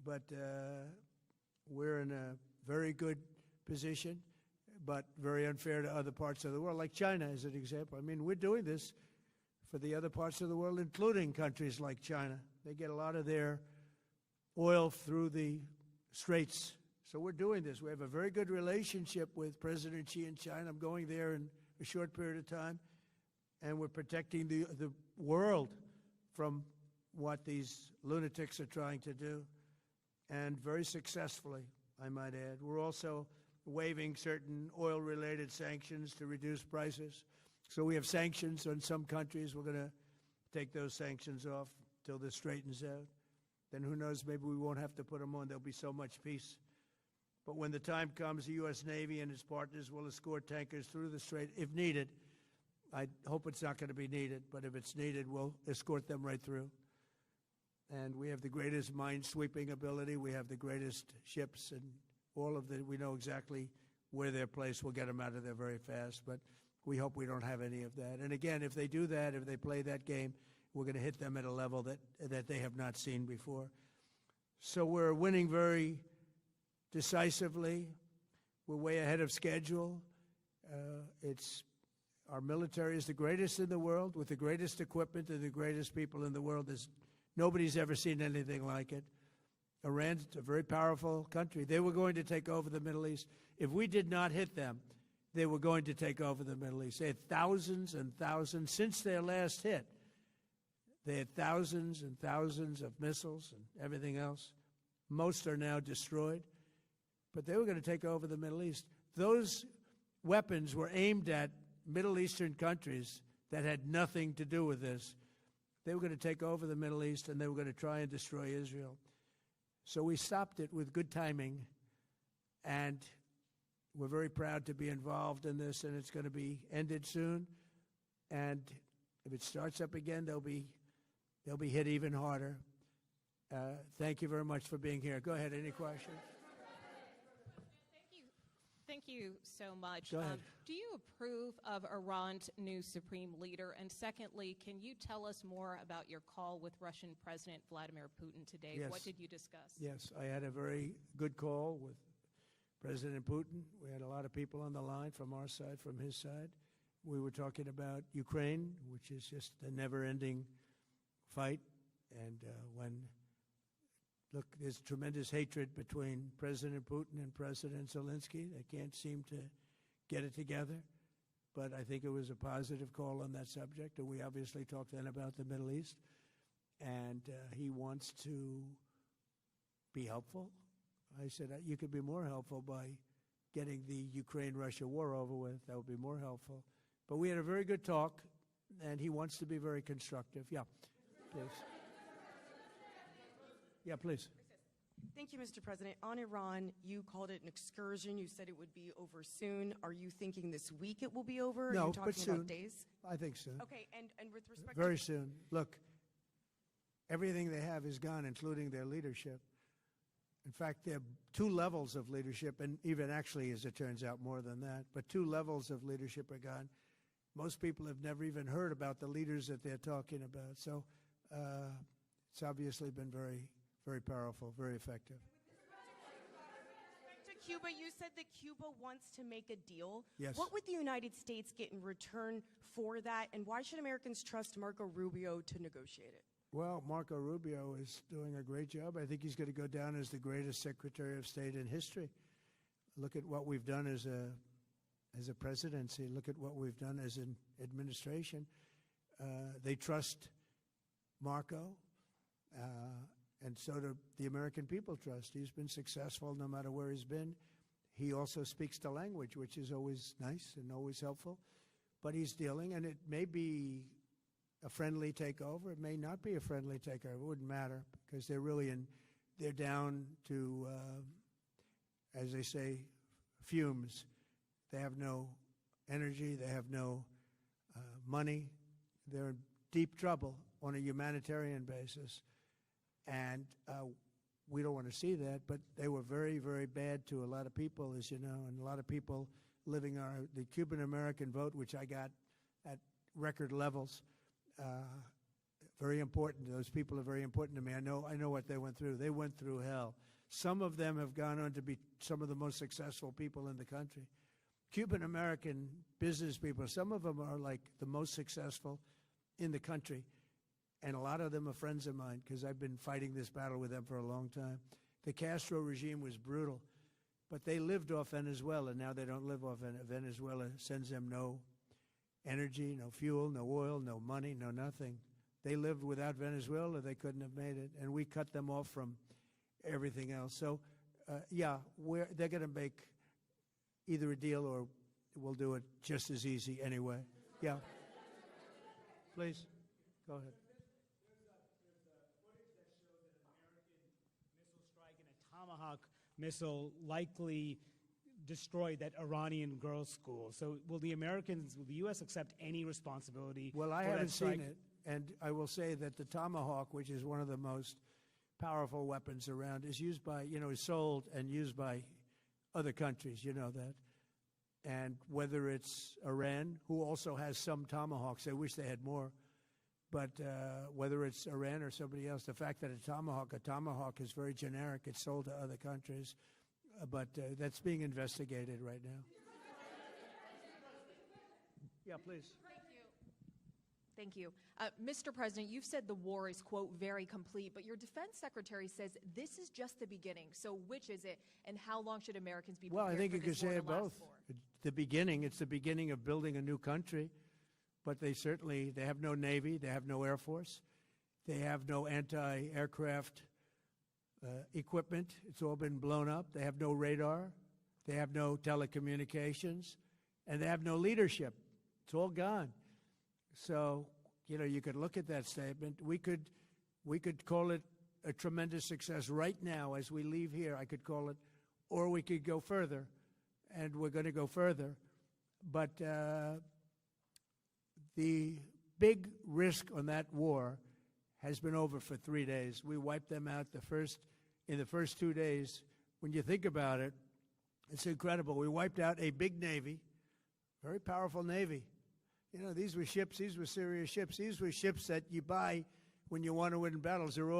But we're in a very good position, but very unfair to other parts of the world, like China as an example. I mean, we're doing this for the other parts of the world, including countries like China. They get a lot of their oil through the straits. So we're doing this. We have a very good relationship with President Xi in China. I'm going there in a short period of time, and we're protecting the world from what these lunatics are trying to do, and very successfully, I might add. We're also waiving certain oil-related sanctions to reduce prices. So we have sanctions on some countries. We're going to take those sanctions off till this straightens out. Then who knows, maybe we won't have to put them on. There'll be so much peace. But when the time comes, the U.S. Navy and its partners will escort tankers through the strait if needed. I hope it's not going to be needed, but if it's needed, we'll escort them right through. And we have the greatest mine-sweeping ability. We have the greatest ships, and all of the, we know exactly where they're placed. We'll get them out of there very fast, but we hope we don't have any of that. And again, if they do that, if they play that game, we're going to hit them at a level that they have not seen before. So we're winning very decisively. We're way ahead of schedule. Our military is the greatest in the world, with the greatest equipment and the greatest people in the world. Nobody's ever seen anything like it. Iran's a very powerful country. They were going to take over the Middle East. If we did not hit them, they were going to take over the Middle East. They had thousands and thousands since their last hit. They had thousands and thousands of missiles and everything else. Most are now destroyed. But they were going to take over the Middle East. Those weapons were aimed at Middle Eastern countries that had nothing to do with this. They were going to take over the Middle East, and they were going to try and destroy Israel. So we stopped it with good timing, and we're very proud to be involved in this, and it's going to be ended soon. And if it starts up again, they'll be hit even harder. Thank you very much for being here. Go ahead. Any questions? Thank you so much. Go ahead. Do you approve of Iran's new supreme leader? And secondly, can you tell us more about your call with Russian President Vladimir Putin today? Yes. What did you discuss? Yes, I had a very good call with President Putin. We had a lot of people on the line from our side, from his side. We were talking about Ukraine, which is just a never-ending fight. And look, there's tremendous hatred between President Putin and President Zelensky. They can't seem to get it together. But I think it was a positive call on that subject. And we obviously talked then about the Middle East. And he wants to be helpful. I said, you could be more helpful by getting the Ukraine-Russia war over with. That would be more helpful. But we had a very good talk, and he wants to be very constructive. Yeah, please. Yeah, please. Thank you, Mr. President. On Iran, you called it an excursion. You said it would be over soon. Are you thinking this week it will be over? No, Are you talking but soon. about days? I think soon. Okay, and with respect Very to soon. Look, everything they have is gone, including their leadership. In fact, there are 2 levels of leadership, and even actually, as it turns out, more than that. But 2 levels of leadership are gone. Most people have never even heard about the leaders that they're talking about. So it's obviously been very, very powerful, very effective. to Cuba, you said that Cuba wants to make a deal. Yes. What would the United States get in return for that, and why should Americans trust Marco Rubio to negotiate it? Well, Marco Rubio is doing a great job. I think he's going to go down as the greatest Secretary of State in history. Look at what we've done as a presidency. Look at what we've done as an administration. They trust Marco, and so do the American people trust. He's been successful no matter where he's been. He also speaks the language, which is always nice and always helpful. But he's dealing, and it may be a friendly takeover. It may not be a friendly takeover. It wouldn't matter, because they're down to, as they say, fumes. They have no energy. They have no money. They're in deep trouble on a humanitarian basis. And we don't want to see that, but they were very, very bad to a lot of people, as you know, and a lot of people living on the Cuban-American vote, which I got at record levels. Very important. Those people are very important to me. I know what they went through. They went through hell. Some of them have gone on to be some of the most successful people in the country. Cuban-American business people, some of them are like the most successful in the country. And a lot of them are friends of mine, because I've been fighting this battle with them for a long time. The Castro regime was brutal, but they lived off Venezuela. Now they don't live off Venezuela. Sends them no energy, no fuel, no oil, no money, no nothing. They lived without Venezuela. They couldn't have made it. And we cut them off from everything else. So, they're going to make either a deal, or we'll do it just as easy anyway. Yeah. Please, go ahead. Tomahawk missile likely destroyed that Iranian girls' school. So will the U.S. accept any responsibility? Well, I for haven't that strike? seen it, and I will say that the Tomahawk, which is one of the most powerful weapons around, is used by, is sold and used by other countries, you know that. And whether it's Iran, who also has some Tomahawks, I wish they had more, but whether it's Iran or somebody else, the fact that a Tomahawk is very generic. It's sold to other countries, but that's being investigated right now. Yeah, please. Thank you. Mr. President, you've said the war is, quote, very complete, but your defense secretary says this is just the beginning. So which is it, and how long should Americans be prepared Well, I think for you could this war say to it last both. for? It's the beginning of building a new country, but they have no Navy, they have no Air Force, they have no anti-aircraft equipment. It's all been blown up. They have no radar, they have no telecommunications, and they have no leadership. It's all gone. So, you could look at that statement. We could call it a tremendous success right now as we leave here. I could call it, or we could go further, and we're going to go further. But the big risk on that war has been over for 3 days. We wiped them out in the first 2 days. When you think about it, it's incredible. We wiped out a big Navy, very powerful Navy. These were ships. These were serious ships. These were ships that you buy when you want to win battles. They're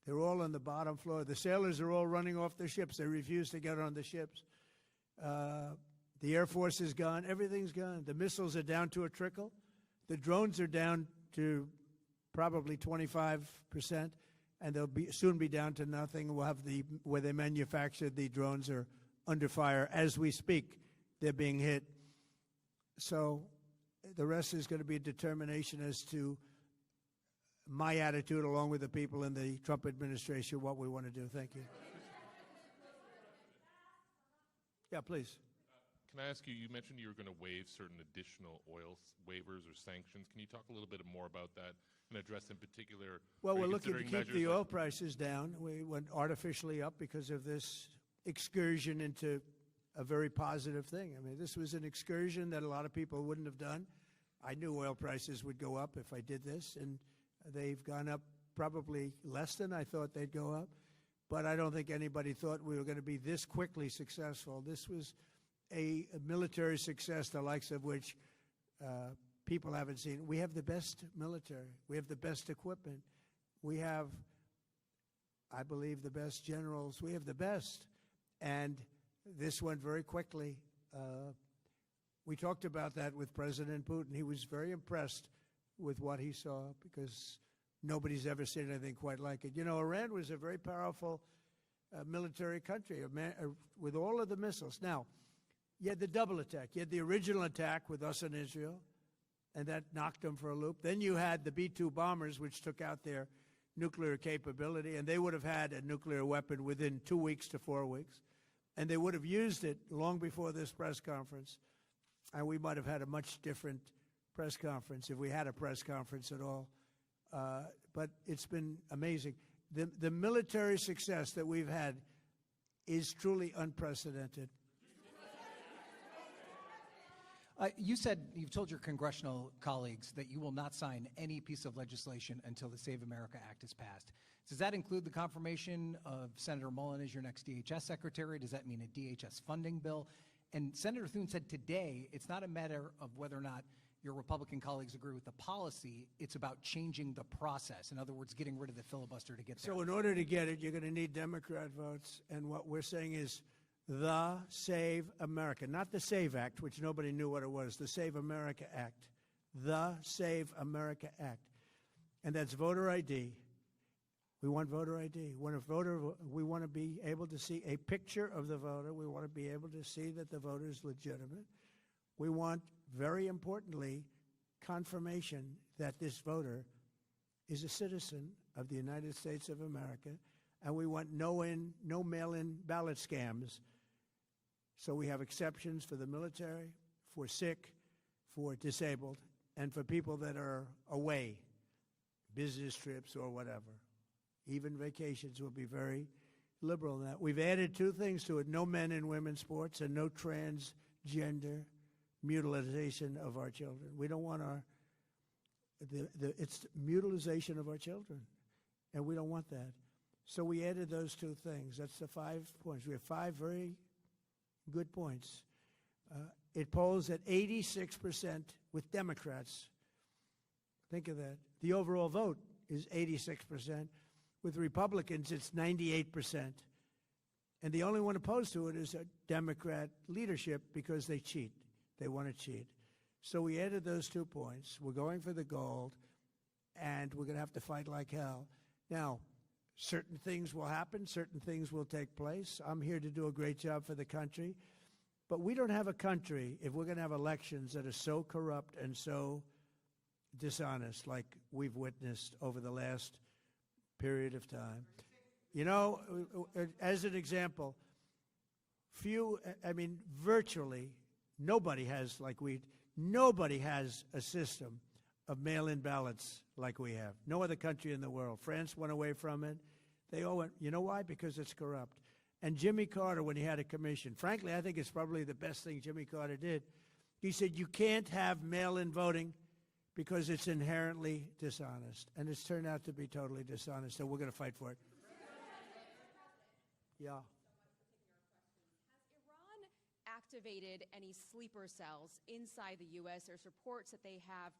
They're all on the bottom floor. The sailors are all running off their ships. They refuse to get on the ships. The Air Force is gone. Everything's gone. The missiles are down to a trickle. The drones are down to probably 25%, and they'll soon be down to nothing. We'll have where they manufactured the drones are under fire as we speak. They're being hit. So the rest is going to be a determination as to my attitude, along with the people in the Trump administration, what we want to do. Thank you. Yeah, please. Can I ask you, you mentioned you were going to waive certain additional oil waivers or sanctions. Can you talk a little bit more about that and address in particular? Well, are we're you looking to considering keep the measures oil like- prices down. We went artificially up because of this excursion into a very positive thing. I mean, this was an excursion that a lot of people wouldn't have done. I knew oil prices would go up if I did this, and they've gone up probably less than I thought they'd go up. But I don't think anybody thought we were going to be this quickly successful. This was a military success, the likes of which people haven't seen. We have the best military. We have the best equipment. We have, I believe, the best generals. We have the best. And this went very quickly. We talked about that with President Putin. He was very impressed with what he saw because nobody's ever seen anything quite like it. You know, Iran was a very powerful military country with all of the missiles. Now, you had the double attack. You had the original attack with us and Israel, and that knocked them for a loop. Then you had the B-2 bombers, which took out their nuclear capability, and they would have had a nuclear weapon within 2 weeks to 4 weeks. And they would have used it long before this press conference. And we might have had a much different press conference if we had a press conference at all. But it's been amazing. The military success that we've had is truly unprecedented. You've told your congressional colleagues that you will not sign any piece of legislation until the Save America Act is passed. Does that include the confirmation of Senator Mullen as your next DHS secretary? Does that mean a DHS funding bill? And Senator Thune said today it's not a matter of whether or not your Republican colleagues agree with the policy, it's about changing the process. In other words, getting rid of the filibuster to get there. So in order to get it, you're going to need Democrat votes. And what we're saying is the Save America, not the SAVE Act, which nobody knew what it was, the Save America Act, the Save America Act. And that's voter ID. We want voter ID. We want to be able to see a picture of the voter. We want to be able to see that the voter is legitimate. We want, very importantly, confirmation that this voter is a citizen of the United States of America, and we want no mail-in ballot scams. So we have exceptions for the military, for sick, for disabled, and for people that are away, business trips or whatever. Even vacations will be very liberal in that. We've added two things to it: no men in women's sports and no transgender mutilization of our children. We don't want it's mutilization of our children, and we don't want that. So we added those two things. That's the 5 points. We have 5 very good points. It polls at 86% with Democrats. Think of that. The overall vote is 86%. With Republicans, it's 98%. And the only one opposed to it is a Democrat leadership because they cheat. They want to cheat. So we added those 2 points. We're going for the gold, and we're going to have to fight like hell. Now, certain things will happen. Certain things will take place. I'm here to do a great job for the country. But we don't have a country if we're going to have elections that are so corrupt and so dishonest like we've witnessed over the last period of time. You know, as an example, virtually nobody has a system of mail-in ballots like we have. No other country in the world. France went away from it. They all went, you know why? Because it's corrupt. And Jimmy Carter, when he had a commission, frankly, I think it's probably the best thing Jimmy Carter did. He said, you can't have mail-in voting because it's inherently dishonest. And it's turned out to be totally dishonest, so we're going to fight for it. Yeah. Has Iran activated any sleeper cells inside the U.S.? There's reports that they have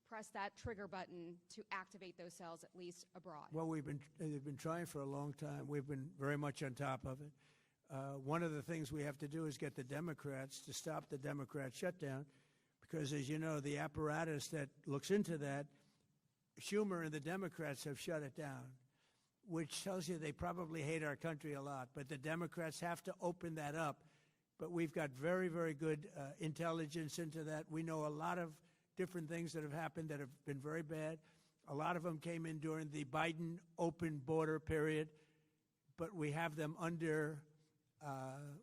press that trigger button to activate those cells, at least abroad? Well, they've been trying for a long time. We've been very much on top of it. One of the things we have to do is get the Democrats to stop the Democrat shutdown, because, as you know, the apparatus that looks into that, Schumer and the Democrats have shut it down, which tells you they probably hate our country a lot. But the Democrats have to open that up. But we've got very, very good intelligence into that. We know a lot of different things that have happened that have been very bad. A lot of them came in during the Biden open border period, but we have them under,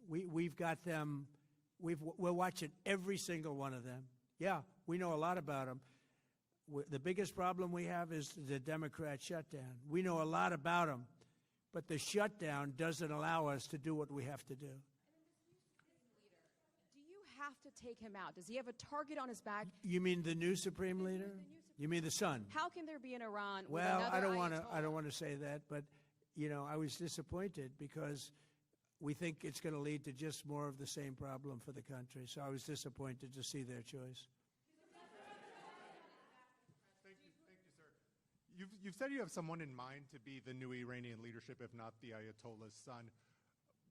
we've got them, we're watching every single one of them. Yeah, we know a lot about them. The biggest problem we have is the Democrat shutdown. We know a lot about them, but the shutdown doesn't allow us to do what we have to do. Do you have to take him out? Does he have a target on his back? You mean the new supreme leader? You mean the son? How can there be an Iran with Well, another I Ayatollah? don't want to say that, but you know, I was disappointed because we think it's going to lead to just more of the same problem for the country. So I was disappointed to see their choice. Thank you, sir. You've said you have someone in mind to be the new Iranian leadership, if not the Ayatollah's son.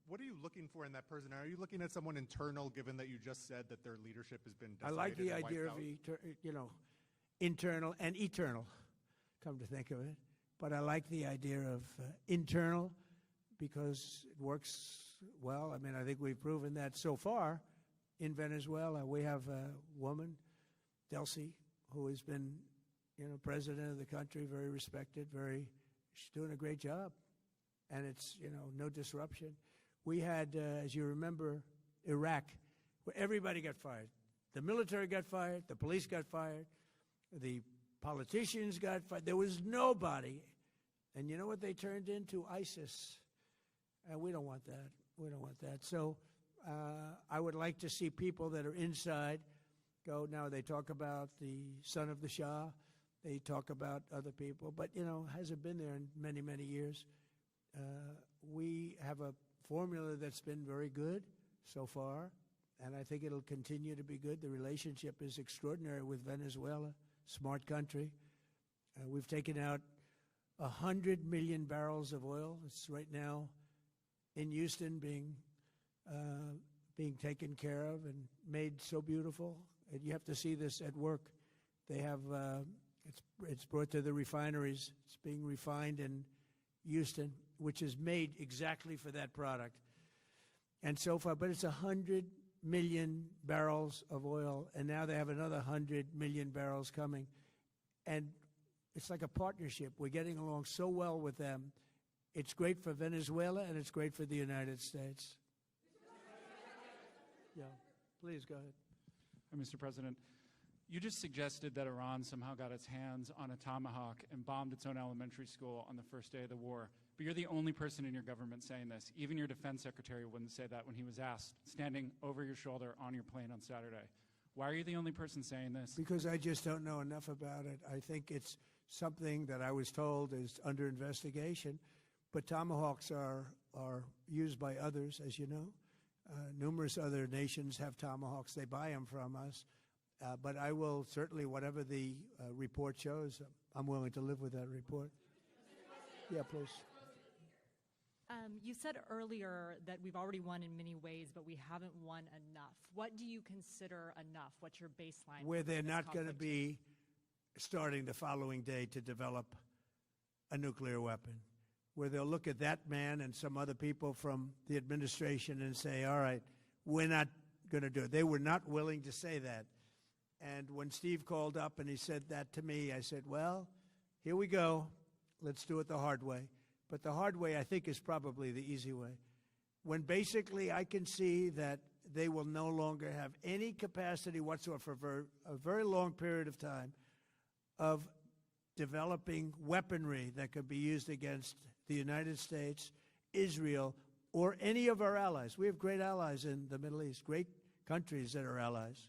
What are you looking for in that person? Are you looking at someone internal, given that you just said that their leadership has been I decimated like the and idea wiped of out? internal and eternal, come to think of it. But I like the idea of internal because it works well. I mean, I think we've proven that so far in Venezuela. We have a woman, Delcy, who has been, president of the country, very respected, she's doing a great job. And it's, no disruption. We had, as you remember, Iraq, where everybody got fired. The military got fired, the police got fired, the politicians got fired. There was nobody. And you know what they turned into? ISIS. And we don't want that. We don't want that. So I would like to see people that are inside go. Now, they talk about the son of the Shah. They talk about other people. But, hasn't been there in many, many years. We have a formula that's been very good so far, and I think it'll continue to be good. The relationship is extraordinary with Venezuela, smart country. We've taken out 100 million barrels of oil. It's right now in Houston being taken care of and made so beautiful. And you have to see this at work. They have, it's brought to the refineries. It's being refined in Houston, which is made exactly for that product. And so far, but it's 100 million barrels of oil, and now they have another 100 million barrels coming. And it's like a partnership. We're getting along so well with them. It's great for Venezuela, and it's great for the United States. Yeah, please go ahead. Mr. President, you just suggested that Iran somehow got its hands on a tomahawk and bombed its own elementary school on the first day of the war. But you're the only person in your government saying this. Even your defense secretary wouldn't say that when he was asked, standing over your shoulder on your plane on Saturday. Why are you the only person saying this? Because I just don't know enough about it. I think it's something that I was told is under investigation. But tomahawks are used by others, as you know. Numerous other nations have tomahawks. They buy them from us. But I will certainly, whatever the report shows, I'm willing to live with that report. Yeah, please. You said earlier that we've already won in many ways, but we haven't won enough. What do you consider enough? What's your baseline? Where they're not going to be starting the following day to develop a nuclear weapon. Where they'll look at that man and some other people from the administration and say, all right, we're not going to do it. They were not willing to say that. And when Steve called up and he said that to me, I said, well, here we go. Let's do it the hard way. But the hard way, I think, is probably the easy way. When basically I can see that they will no longer have any capacity whatsoever for a very long period of time of developing weaponry that could be used against the United States, Israel, or any of our allies. We have great allies in the Middle East, great countries that are allies.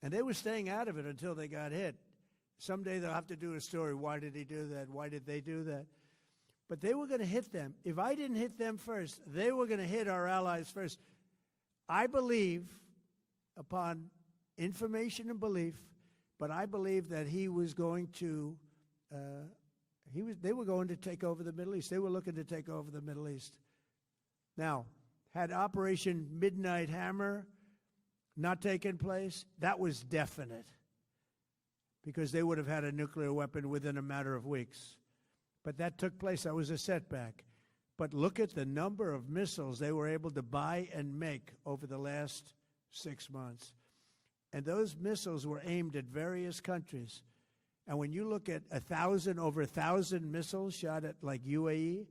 And they were staying out of it until they got hit. Someday they'll have to do a story. Why did he do that? Why did they do that? But they were going to hit them. If I didn't hit them first, they were going to hit our allies first. I believe, upon information and belief, But I believe that he was going to, they were going to take over the Middle East. They were looking to take over the Middle East. Now, had Operation Midnight Hammer not taken place, that was definite, because they would have had a nuclear weapon within a matter of weeks. But that took place. That was a setback. But look at the number of missiles they were able to buy and make over the last 6 months. And those missiles were aimed at various countries. And when you look at over 1,000 missiles shot at like UAE,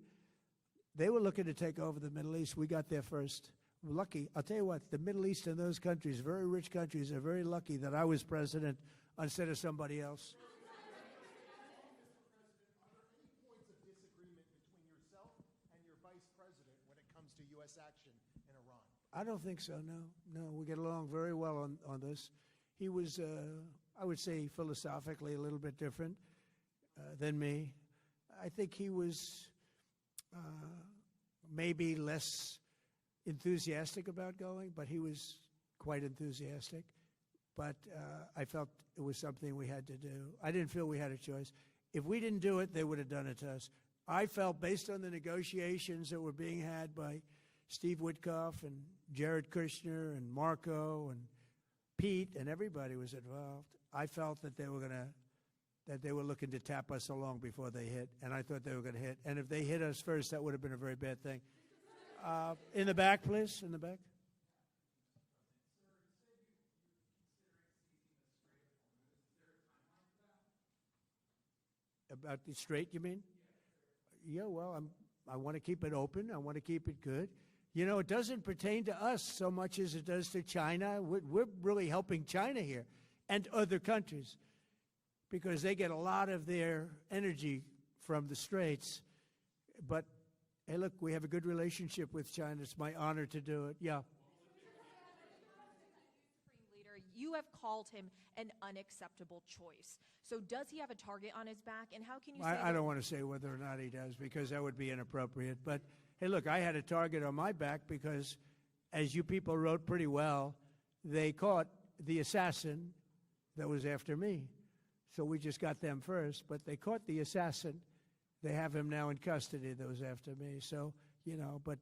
they were looking to take over the Middle East. We got there first. We're lucky. I'll tell you what, the Middle East and those countries, very rich countries, are very lucky that I was president instead of somebody else. U.S. action in Iran? I don't think so, no. No, we get along very well on this. He was, I would say, philosophically a little bit different than me. I think he was maybe less enthusiastic about going, but he was quite enthusiastic. But I felt it was something we had to do. I didn't feel we had a choice. If we didn't do it, they would have done it to us. I felt, based on the negotiations that were being had by Steve Witkoff and Jared Kushner and Marco and Pete, and everybody was involved, I felt that they were looking to tap us along before they hit, and I thought they were going to hit. And if they hit us first, that would have been a very bad thing. In the back, please, in the back. About the Strait, you mean? Yeah, well, I want to keep it open. I want to keep it good. You know, it doesn't pertain to us so much as it does to China. We're really helping China here and other countries because they get a lot of their energy from the Straits. But, hey, look, we have a good relationship with China. It's my honor to do it. Yeah. You have called him an unacceptable choice. So does he have a target on his back? And how can you say I don't want to say whether or not he does because that would be inappropriate. But, hey, look, I had a target on my back because, as you people wrote pretty well, they caught the assassin that was after me. So we just got them first. But they caught the assassin. They have him now in custody that was after me. So, you know, but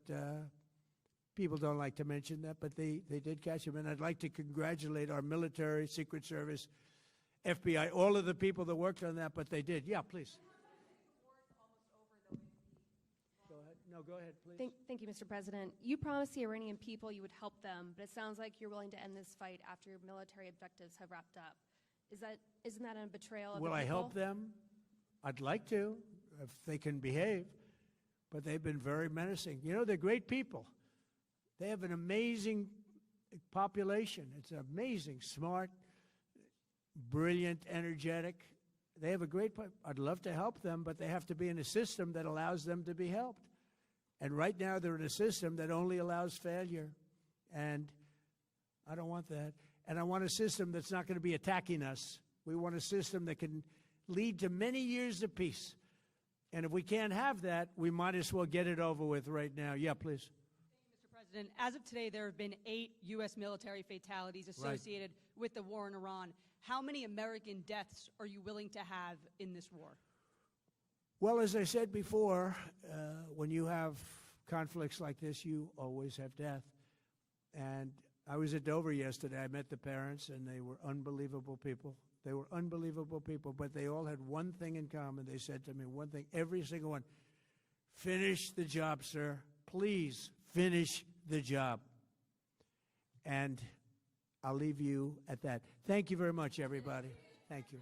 people don't like to mention that, but they did catch him. And I'd like to congratulate our military, Secret Service, FBI, all of the people that worked on that, but they did. Yeah, please. Go ahead. No, go ahead, please. Thank you, Mr. President. You promised the Iranian people you would help them, but it sounds like you're willing to end this fight after your military objectives have wrapped up. Isn't that a betrayal of the people? Will I help them? I'd like to, if they can behave, but they've been very menacing. You know, they're great people. They have an amazing population. It's amazing, smart, brilliant, energetic. They have a great, I'd love to help them, but they have to be in a system that allows them to be helped. And right now they're in a system that only allows failure. And I don't want that. And I want a system that's not going to be attacking us. We want a system that can lead to many years of peace. And if we can't have that, we might as well get it over with right now. Yeah, please. President, as of today, there have been 8 U.S. military fatalities associated with the war in Iran. How many American deaths are you willing to have in this war? Well, as I said before, when you have conflicts like this, you always have death. And I was at Dover yesterday. I met the parents, and they were unbelievable people. They were unbelievable people, but they all had one thing in common. They said to me one thing, every single one: finish the job, sir. Please finish the job. And I'll leave you at that. Thank you very much, everybody. Thank you.